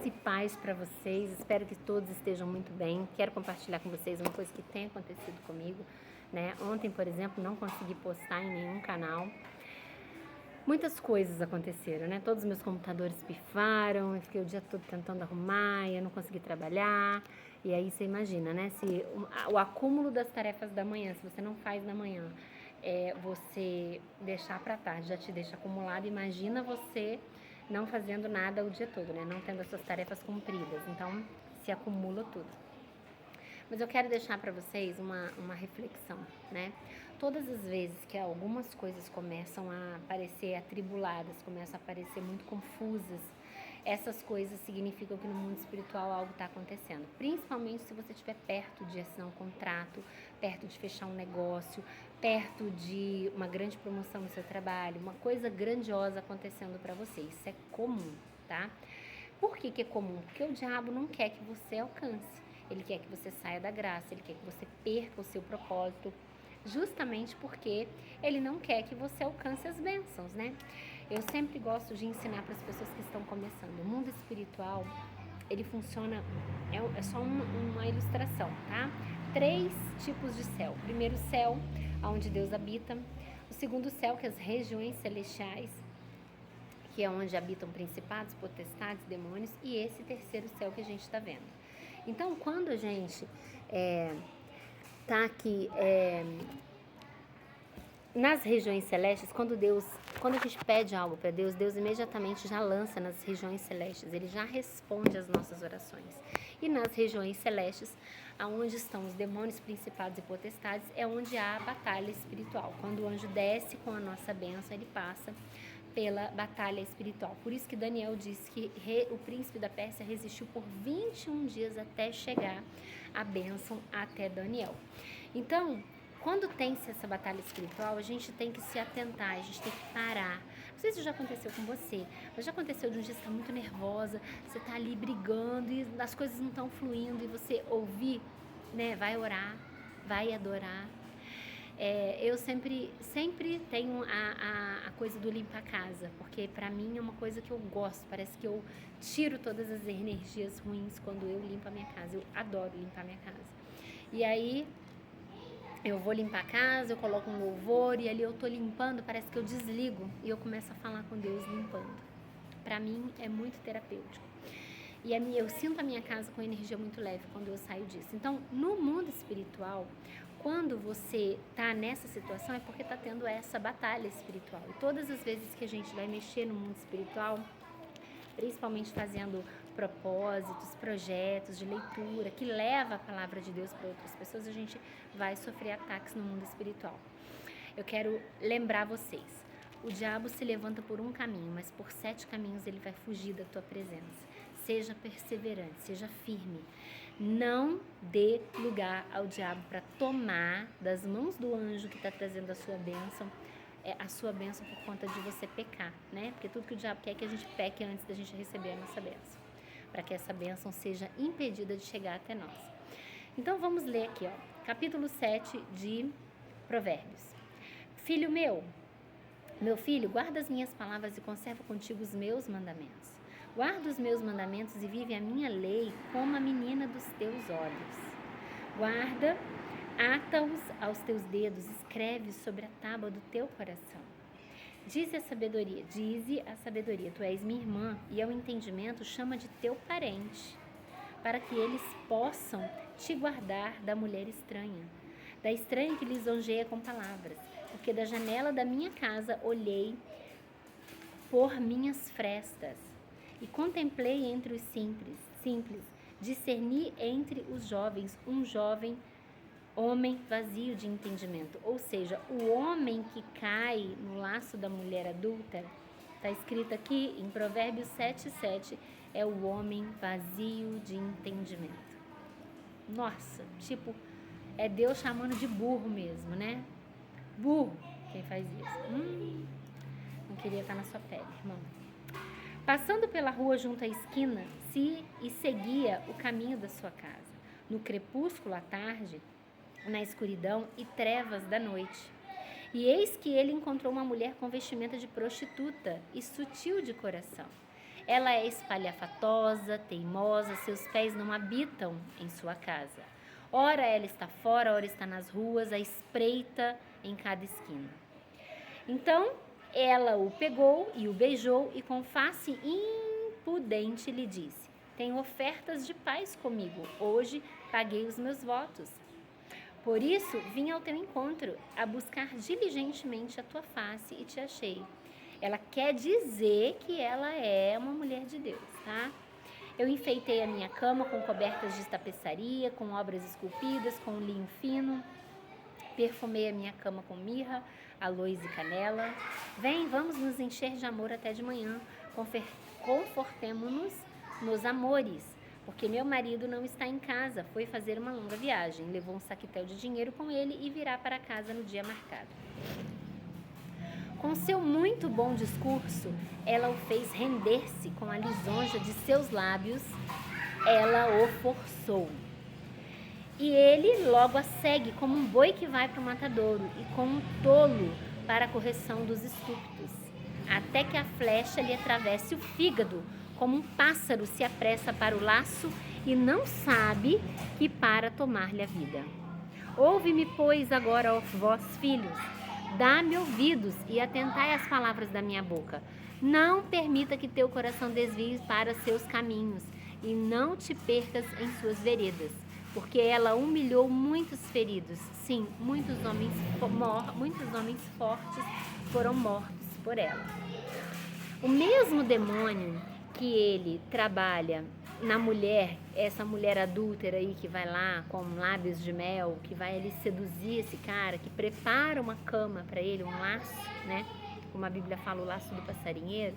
e paz para vocês. Espero que todos estejam muito bem. Quero compartilhar com vocês uma coisa que tem acontecido comigo, né? Ontem, por exemplo, não consegui postar em nenhum canal. Muitas coisas aconteceram, né? Todos os meus computadores pifaram, eu fiquei o dia todo tentando arrumar, e eu não consegui trabalhar. E aí você imagina, né? Se o acúmulo das tarefas da manhã, se você não faz na manhã, você deixar para tarde, já te deixa acumulado. Imagina você não fazendo nada o dia todo, né? Não tendo as suas tarefas cumpridas. Então, se acumula tudo. Mas eu quero deixar para vocês uma reflexão, né? Todas as vezes que algumas coisas começam a parecer atribuladas, começam a parecer muito confusas, essas coisas significam que no mundo espiritual algo está acontecendo. Principalmente se você estiver perto de assinar um contrato, perto de fechar um negócio, perto de uma grande promoção no seu trabalho, uma coisa grandiosa acontecendo para você. Isso é comum, tá? Por que é comum? Porque o diabo não quer que você alcance. Ele quer que você saia da graça, ele quer que você perca o seu propósito, justamente porque ele não quer que você alcance as bênçãos, né? Eu sempre gosto de ensinar para as pessoas que estão começando. O mundo espiritual, ele funciona, é só uma ilustração, tá? 3 tipos de céu. O primeiro céu, onde Deus habita. O segundo céu, que é as regiões celestiais, que é onde habitam principados, potestades, demônios. E esse terceiro céu que a gente está vendo. Então, quando a gente tá aqui nas regiões celestes, quando a gente pede algo para Deus, Deus imediatamente já lança nas regiões celestes, Ele já responde às nossas orações. E nas regiões celestes, aonde estão os demônios, principados e potestades, é onde há a batalha espiritual. Quando o anjo desce com a nossa bênção, ele passa pela batalha espiritual. Por isso que Daniel diz que o príncipe da Pérsia resistiu por 21 dias até chegar a bênção até Daniel. Então, quando tem-se essa batalha espiritual, a gente tem que se atentar, a gente tem que parar. Não sei se já aconteceu com você, mas já aconteceu de um dia você tá muito nervosa, você tá ali brigando e as coisas não estão fluindo e você ouvir, né, vai orar, vai adorar. Eu sempre tenho a coisa do limpar a casa, porque pra mim é uma coisa que eu gosto, parece que eu tiro todas as energias ruins quando eu limpo a minha casa, eu adoro limpar a minha casa. E aí eu vou limpar a casa, eu coloco um louvor e ali eu tô limpando, parece que eu desligo e eu começo a falar com Deus limpando. Pra mim é muito terapêutico. E eu sinto a minha casa com energia muito leve quando eu saio disso. Então, no mundo espiritual, quando você tá nessa situação é porque tá tendo essa batalha espiritual. E todas as vezes que a gente vai mexer no mundo espiritual, principalmente fazendo propósitos, projetos de leitura, que leva a palavra de Deus para outras pessoas, a gente vai sofrer ataques no mundo espiritual. Eu quero lembrar vocês, o diabo se levanta por um caminho, mas por 7 caminhos ele vai fugir da tua presença. Seja perseverante, seja firme. Não dê lugar ao diabo para tomar das mãos do anjo que está trazendo a sua bênção por conta de você pecar, né? Porque tudo que o diabo quer é que a gente peque antes da gente receber a nossa bênção, para que essa bênção seja impedida de chegar até nós. Então vamos ler aqui, ó, capítulo 7 de Provérbios. Filho meu guarda as minhas palavras e conserva contigo os meus mandamentos. Guarda os meus mandamentos e vive a minha lei como a menina dos teus olhos. Guarda, ata-os aos teus dedos, escreve sobre a tábua do teu coração. Dize a sabedoria, tu és minha irmã, e ao entendimento chama de teu parente, para que eles possam te guardar da mulher estranha, da estranha que lisonjeia com palavras, porque da janela da minha casa olhei por minhas frestas e contemplei entre os simples, discerni entre os jovens um jovem homem vazio de entendimento. Ou seja, o homem que cai no laço da mulher adulta, está escrito aqui em Provérbios 7:7, é o homem vazio de entendimento. Nossa, tipo, é Deus chamando de burro mesmo, né? Burro, quem faz isso. Não queria estar na sua pele, irmão. Passando pela rua junto à esquina, seguia o caminho da sua casa. No crepúsculo à tarde, na escuridão e trevas da noite. E eis que ele encontrou uma mulher com vestimenta de prostituta e sutil de coração. Ela é espalhafatosa, teimosa, seus pés não habitam em sua casa. Ora ela está fora, ora está nas ruas, à espreita em cada esquina. Então ela o pegou e o beijou e com face impudente lhe disse: tenho ofertas de paz comigo, hoje paguei os meus votos. Por isso vim ao teu encontro, a buscar diligentemente a tua face e te achei. Ela quer dizer que ela é uma mulher de Deus, tá? Eu enfeitei a minha cama com cobertas de tapeçaria, com obras esculpidas, com linho fino. Perfumei a minha cama com mirra, aloes e canela. Vem, vamos nos encher de amor até de manhã. Confortemo-nos nos amores, porque meu marido não está em casa, foi fazer uma longa viagem. Levou um saquetel de dinheiro com ele e virá para casa no dia marcado. Com seu muito bom discurso, ela o fez render-se com a lisonja de seus lábios, ela o forçou. E ele logo a segue como um boi que vai para o matadouro e como um tolo para a correção dos estúpidos, até que a flecha lhe atravesse o fígado, como um pássaro se apressa para o laço e não sabe que para tomar-lhe a vida. Ouve-me, pois, agora, ó vós filhos, dá-me ouvidos e atentai às palavras da minha boca. Não permita que teu coração desvie para seus caminhos e não te percas em suas veredas, porque ela humilhou muitos feridos. Sim, muitos homens fortes foram mortos por ela. O mesmo demônio que ele trabalha na mulher, essa mulher adúltera aí que vai lá com lábios de mel, que vai ali seduzir esse cara, que prepara uma cama para ele, um laço, né? Como a Bíblia fala, o laço do passarinheiro.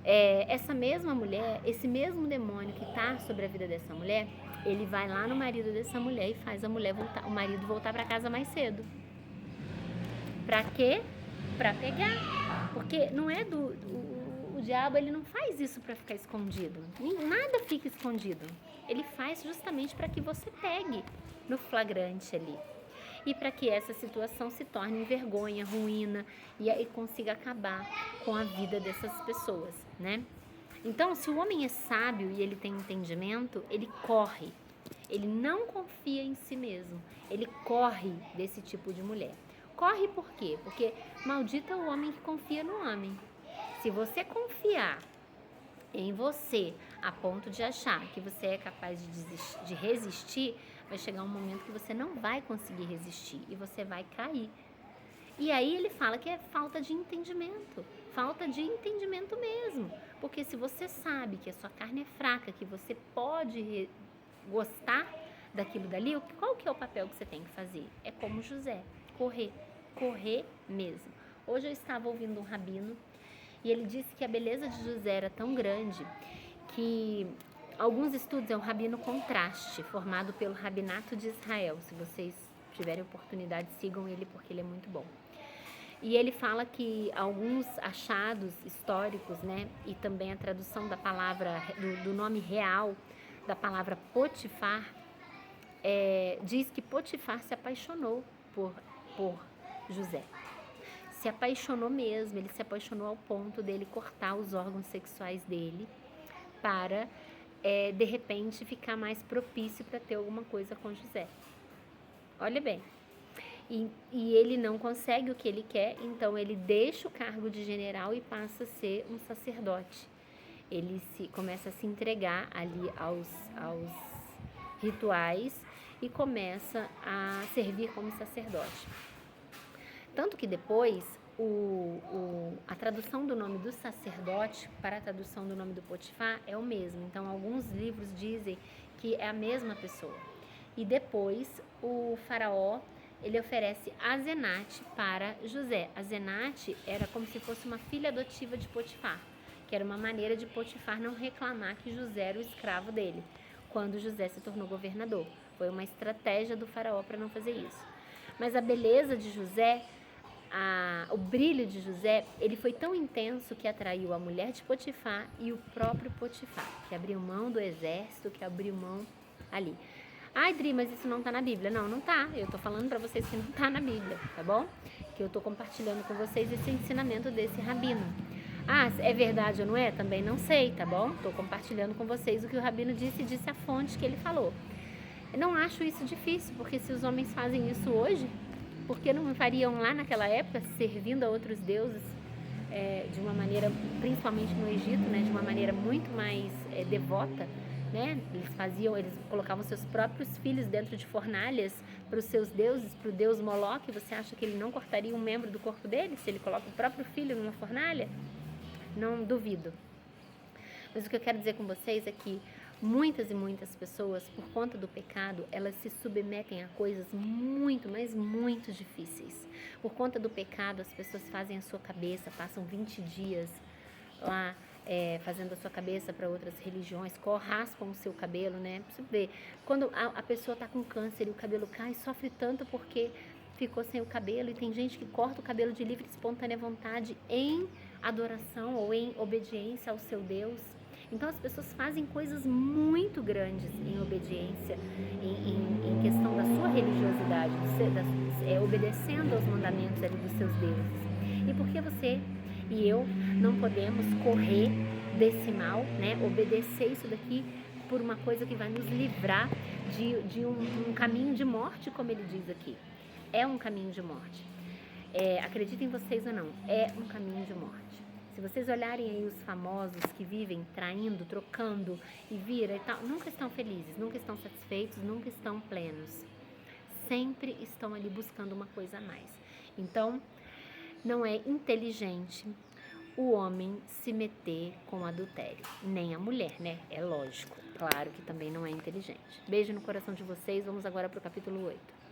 Essa mesma mulher, esse mesmo demônio que está sobre a vida dessa mulher, ele vai lá no marido dessa mulher e faz o marido voltar para casa mais cedo. Para quê? Para pegar. Porque não é o diabo, ele não faz isso para ficar escondido. Nada fica escondido. Ele faz justamente para que você pegue no flagrante ali. E para que essa situação se torne vergonha, ruína e aí consiga acabar com a vida dessas pessoas, né? Então, se o homem é sábio e ele tem entendimento, ele corre. Ele não confia em si mesmo. Ele corre desse tipo de mulher. Corre por quê? Porque maldito é o homem que confia no homem. Se você confiar em você a ponto de achar que você é capaz de resistir, vai chegar um momento que você não vai conseguir resistir e você vai cair. E aí ele fala que é falta de entendimento mesmo. Porque se você sabe que a sua carne é fraca, que você pode gostar daquilo dali, qual que é o papel que você tem que fazer? É como José, correr mesmo. Hoje eu estava ouvindo um rabino e ele disse que a beleza de José era tão grande que alguns estudos, é um rabino contraste, formado pelo Rabinato de Israel. Se vocês tiverem oportunidade, sigam ele porque ele é muito bom. E ele fala que alguns achados históricos, né, e também a tradução da palavra, do nome real da palavra Potifar, diz que Potifar se apaixonou por José. Se apaixonou mesmo, ele se apaixonou ao ponto dele cortar os órgãos sexuais dele para, de repente, ficar mais propício para ter alguma coisa com José. Olha bem. E ele não consegue o que ele quer, então ele deixa o cargo de general e passa a ser um sacerdote. Ele começa a se entregar ali aos rituais e começa a servir como sacerdote. Tanto que depois a tradução do nome do sacerdote para a tradução do nome do Potifar é o mesmo. Então alguns livros dizem que é a mesma pessoa. E depois o faraó, ele oferece Azenate para José. Azenate era como se fosse uma filha adotiva de Potifar, que era uma maneira de Potifar não reclamar que José era o escravo dele, quando José se tornou governador. Foi uma estratégia do faraó para não fazer isso. Mas a beleza de José, o brilho de José, ele foi tão intenso que atraiu a mulher de Potifar e o próprio Potifar, que abriu mão do exército, que abriu mão ali. Ai, Dri, mas isso não tá na Bíblia. Não tá. Eu tô falando pra vocês que não tá na Bíblia, tá bom? Que eu tô compartilhando com vocês esse ensinamento desse rabino. Ah, é verdade ou não é? Também não sei, tá bom? Estou compartilhando com vocês o que o Rabino disse e disse a fonte que ele falou. Eu não acho isso difícil, porque se os homens fazem isso hoje, por que não fariam lá naquela época, servindo a outros deuses, de uma maneira, principalmente no Egito, né, de uma maneira muito mais devota, né? Eles colocavam seus próprios filhos dentro de fornalhas para os seus deuses, para o deus Moloque. Você acha que ele não cortaria um membro do corpo dele se ele coloca o próprio filho numa fornalha? Não duvido. Mas o que eu quero dizer com vocês é que muitas e muitas pessoas, por conta do pecado, elas se submetem a coisas muito, mas muito difíceis. Por conta do pecado, as pessoas fazem a sua cabeça, passam 20 dias lá fazendo a sua cabeça para outras religiões, raspam o seu cabelo, né? Você vê, quando a pessoa está com câncer e o cabelo cai, sofre tanto porque ficou sem o cabelo, e tem gente que corta o cabelo de livre e espontânea vontade em adoração ou em obediência ao seu Deus. Então as pessoas fazem coisas muito grandes em obediência, em questão da sua religiosidade, obedecendo aos mandamentos ali dos seus deuses. E por que você e eu não podemos correr desse mal, né? Obedecer isso daqui por uma coisa que vai nos livrar de um caminho de morte, como ele diz aqui. É um caminho de morte. Acreditem vocês ou não, é um caminho de morte. Se vocês olharem aí os famosos que vivem traindo, trocando e vira e tal, nunca estão felizes, nunca estão satisfeitos, nunca estão plenos. Sempre estão ali buscando uma coisa a mais. Então, não é inteligente o homem se meter com adultério, nem a mulher, né? É lógico, claro que também não é inteligente. Beijo no coração de vocês, vamos agora para o capítulo 8.